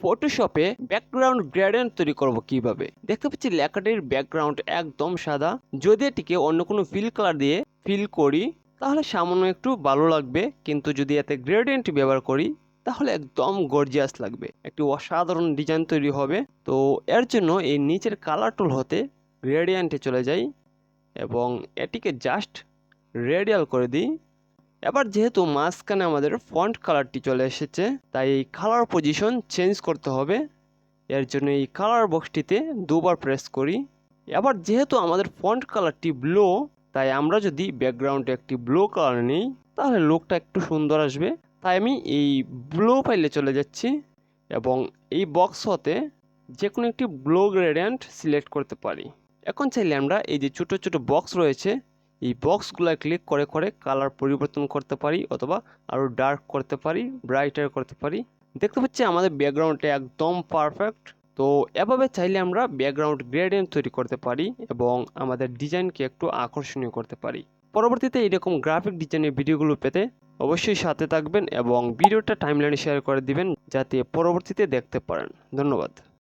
ফটোশপে background gradient তৈরি করব কিভাবে। দেখতে পাচ্ছি লেখাটির ব্যাকগ্রাউন্ড একদম সাদা। যদি এটিকে অন্য কোনো ফিল কালার দিয়ে ফিল করি তাহলে সামান্য একটু ভালো লাগবে, কিন্তু যদি এতে গ্রেডিয়েন্ট ব্যবহার করি তাহলে একদম গর্জিয়াস লাগবে, একটি অসাধারণ ডিজাইন তৈরি হবে। তো এর জন্য এই নিচের কালার টুল হতে গ্রেডিয়েন্টে চলে যাই এবং এটিকে জাস্ট রেডিয়াল করে দিই। এবার যেহেতু মাঝখানে আমাদের ফন্ট কালারটি চলে এসেছে, তাই এই কালার পজিশন চেঞ্জ করতে হবে। এর জন্য এই কালার বক্সটিতে দুবার প্রেস করি। এবার যেহেতু আমাদের ফন্ট কালারটি ব্লু, তাই আমরা যদি ব্যাকগ্রাউন্ডে একটি ব্লু কালার নিই তাহলে লুকটা একটু সুন্দর আসবে। তাই আমি এই ব্লু ফাইলে চলে যাচ্ছি এবং এই বক্স হতে যে কোনো একটি ব্লু গ্রেডিয়েন্ট সিলেক্ট করতে পারি। এখন চাইলে আমরা এই যে ছোটো ছোটো বক্স রয়েছে, এই বক্সগুলো ক্লিক করে করে কালার পরিবর্তন করতে পারি অথবা আরও ডার্ক করতে পারি, ব্রাইটার করতে পারি। দেখতে পাচ্ছি আমাদের ব্যাকগ্রাউন্ডটা একদম পারফেক্ট। তো এভাবে চাইলে আমরা ব্যাকগ্রাউন্ড গ্রেডিয়েন্ট তৈরি করতে পারি এবং আমাদের ডিজাইনকে একটু আকর্ষণীয় করতে পারি। পরবর্তীতে এরকম গ্রাফিক ডিজাইনের ভিডিওগুলো পেতে অবশ্যই সাথে থাকবেন এবং ভিডিওটা টাইমলাইনে শেয়ার করে দিবেন যাতে পরবর্তীতে দেখতে পারেন। ধন্যবাদ।